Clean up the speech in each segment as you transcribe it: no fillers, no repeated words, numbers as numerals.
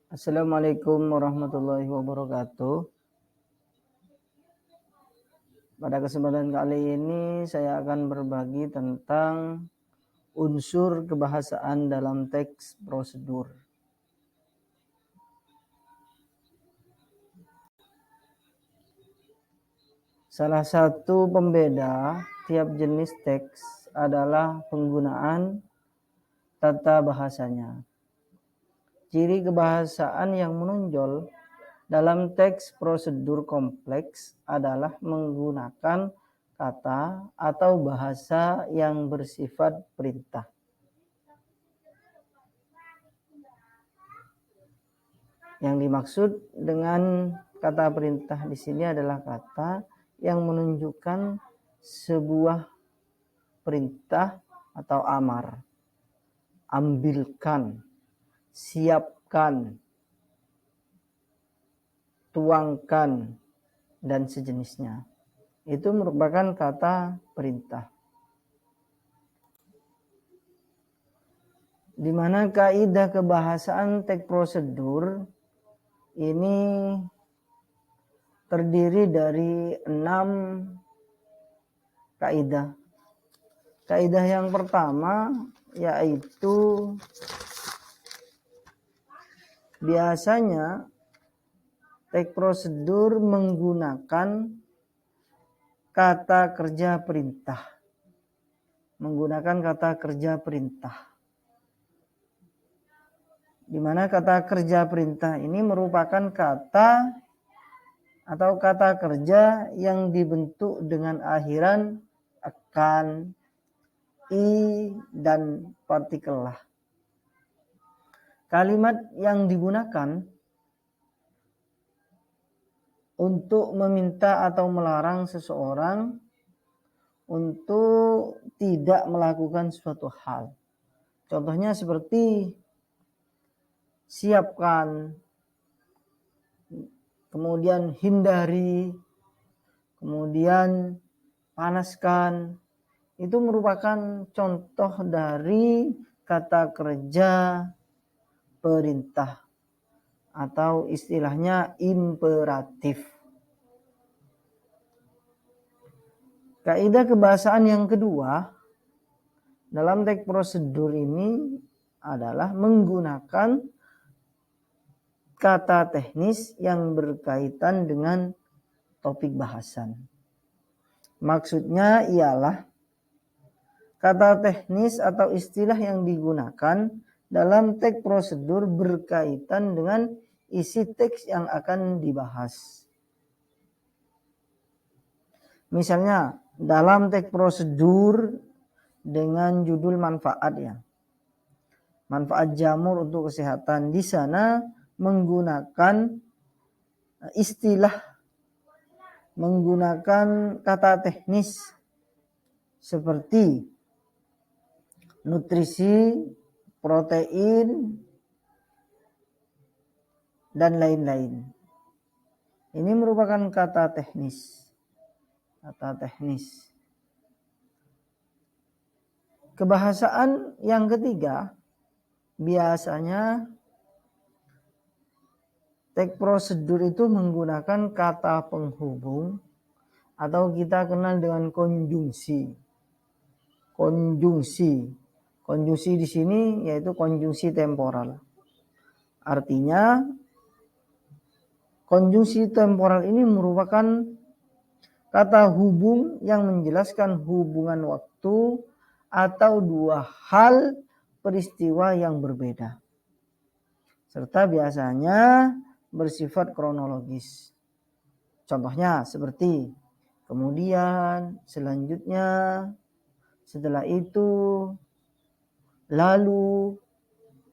Assalamualaikum warahmatullahi wabarakatuh. Pada kesempatan kali ini saya akan berbagi tentang unsur kebahasaan dalam teks prosedur. Salah satu pembeda tiap jenis teks adalah penggunaan tata bahasanya. Ciri kebahasaan yang menonjol dalam teks prosedur kompleks adalah menggunakan kata atau bahasa yang bersifat perintah. Yang dimaksud dengan kata perintah di sini adalah kata yang menunjukkan sebuah perintah atau amar. Ambilkan, siapkan, tuangkan, dan sejenisnya. Itu merupakan kata perintah. Di mana kaidah kebahasaan teks prosedur ini terdiri dari 6 kaidah. Kaidah yang pertama yaitu biasanya teks prosedur menggunakan kata kerja perintah. Menggunakan kata kerja perintah. Di mana kata kerja perintah ini merupakan kata atau kata kerja yang dibentuk dengan akhiran akan, i, dan partikel lah. Kalimat yang digunakan untuk meminta atau melarang seseorang untuk tidak melakukan suatu hal. Contohnya seperti siapkan, kemudian hindari, kemudian panaskan. Itu merupakan contoh dari kata kerja perintah atau istilahnya imperatif. Kaidah kebahasaan yang kedua dalam teks prosedur ini adalah menggunakan kata teknis yang berkaitan dengan topik bahasan. Maksudnya ialah kata teknis atau istilah yang digunakan dalam teks prosedur berkaitan dengan isi teks yang akan dibahas. Misalnya dalam teks prosedur dengan judul manfaat ya. Manfaat jamur untuk kesehatan. Di sana menggunakan istilah, menggunakan kata teknis seperti nutrisi, protein, dan lain-lain. Ini merupakan kata teknis. Kata teknis. Kebahasaan yang ketiga, biasanya teks prosedur itu menggunakan kata penghubung atau kita kenal dengan konjungsi. Konjungsi. Konjungsi di sini yaitu konjungsi temporal. Artinya konjungsi temporal ini merupakan kata hubung yang menjelaskan hubungan waktu atau dua hal peristiwa yang berbeda. Serta biasanya bersifat kronologis. Contohnya seperti kemudian, selanjutnya, setelah itu, lalu.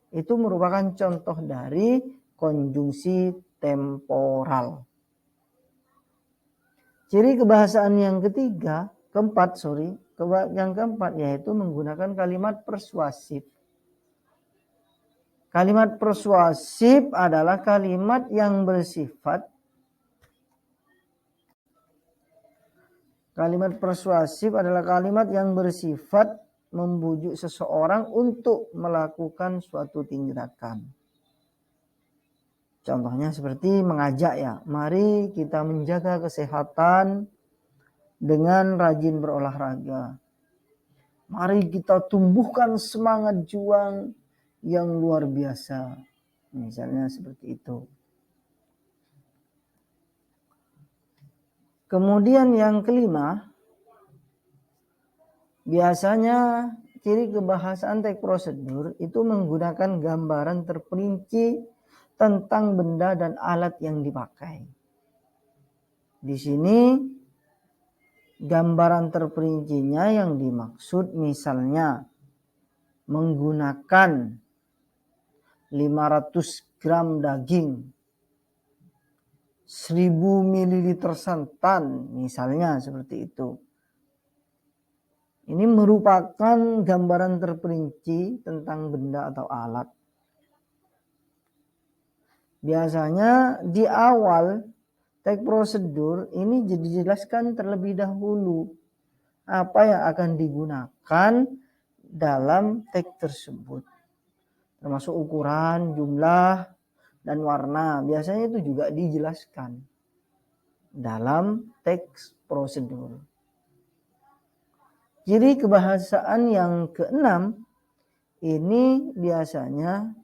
Itu merupakan contoh dari konjungsi temporal. Ciri kebahasaan yang keempat yaitu menggunakan kalimat persuasif. Kalimat persuasif adalah kalimat yang bersifat membujuk seseorang untuk melakukan suatu tindakan. Contohnya seperti mengajak ya, mari kita menjaga kesehatan dengan rajin berolahraga. Mari kita tumbuhkan semangat juang yang luar biasa. Misalnya seperti itu. Kemudian yang kelima, biasanya ciri kebahasaan teks prosedur itu menggunakan gambaran terperinci tentang benda dan alat yang dipakai. Di sini gambaran terperincinya yang dimaksud misalnya menggunakan 500 gram daging, 1000 ml santan, misalnya seperti itu. Ini merupakan gambaran terperinci tentang benda atau alat. Biasanya di awal teks prosedur ini dijelaskan terlebih dahulu apa yang akan digunakan dalam teks tersebut. Termasuk ukuran, jumlah, dan warna. Biasanya itu juga dijelaskan dalam teks prosedur. Ciri kebahasaan yang keenam, ini biasanya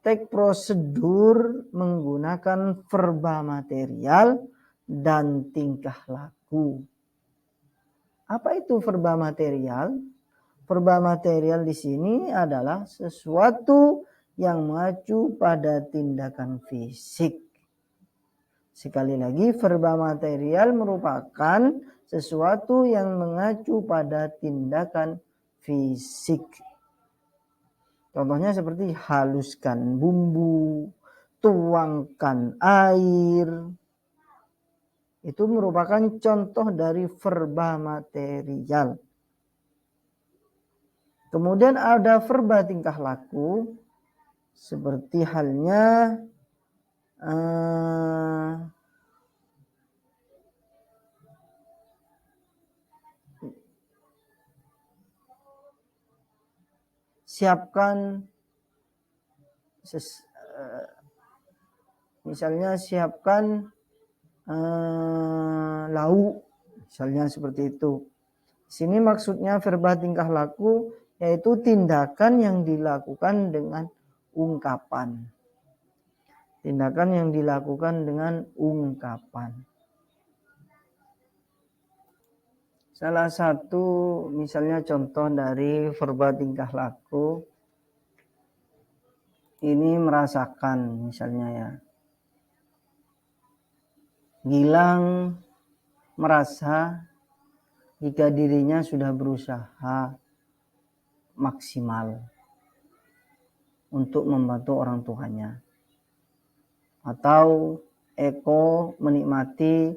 teks prosedur menggunakan verba material dan tingkah laku. Apa itu verba material? Verba material di sini adalah sesuatu yang mengacu pada tindakan fisik. Sekali lagi, verba material merupakan sesuatu yang mengacu pada tindakan fisik. Contohnya seperti haluskan bumbu, tuangkan air. Itu merupakan contoh dari verba material. Kemudian ada verba tingkah laku, seperti halnya misalnya siapkan lauk, misalnya seperti itu. Di sini maksudnya verba tingkah laku yaitu tindakan yang dilakukan dengan ungkapan. Tindakan yang dilakukan dengan ungkapan. Salah satu misalnya contoh dari verba tingkah laku, ini merasakan misalnya ya. Gilang merasa jika dirinya sudah berusaha maksimal untuk membantu orang tuanya. Atau Eko menikmati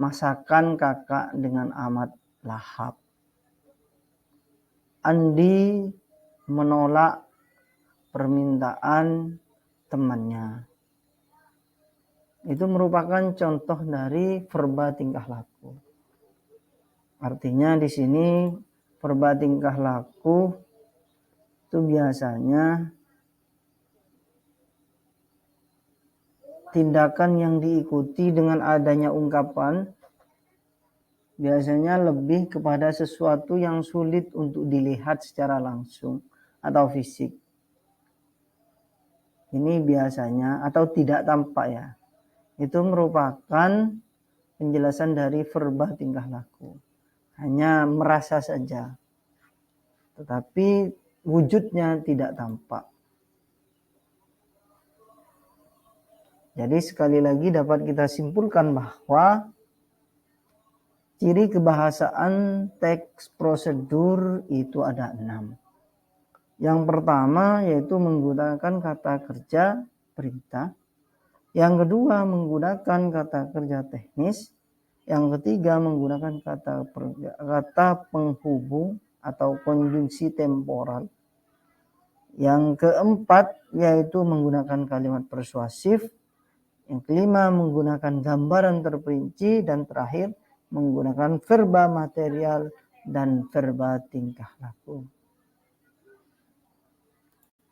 masakan kakak dengan amat lahap. Andi menolak permintaan temannya. Itu merupakan contoh dari verba tingkah laku. Artinya di sini verba tingkah laku itu biasanya tindakan yang diikuti dengan adanya ungkapan biasanya lebih kepada sesuatu yang sulit untuk dilihat secara langsung atau fisik. Ini biasanya atau tidak tampak ya. Itu merupakan penjelasan dari verba tingkah laku. Hanya merasa saja. Tetapi wujudnya tidak tampak. Jadi sekali lagi dapat kita simpulkan bahwa ciri kebahasaan teks prosedur itu ada 6. Yang pertama yaitu menggunakan kata kerja perintah. Yang kedua menggunakan kata kerja teknis. Yang ketiga menggunakan kata penghubung atau konjungsi temporal. Yang keempat yaitu menggunakan kalimat persuasif. Yang kelima menggunakan gambaran terperinci. Dan terakhir menggunakan verba material dan verba tingkah laku.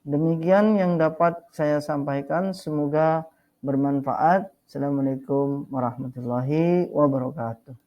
Demikian yang dapat saya sampaikan, semoga bermanfaat. Assalamualaikum warahmatullahi wabarakatuh.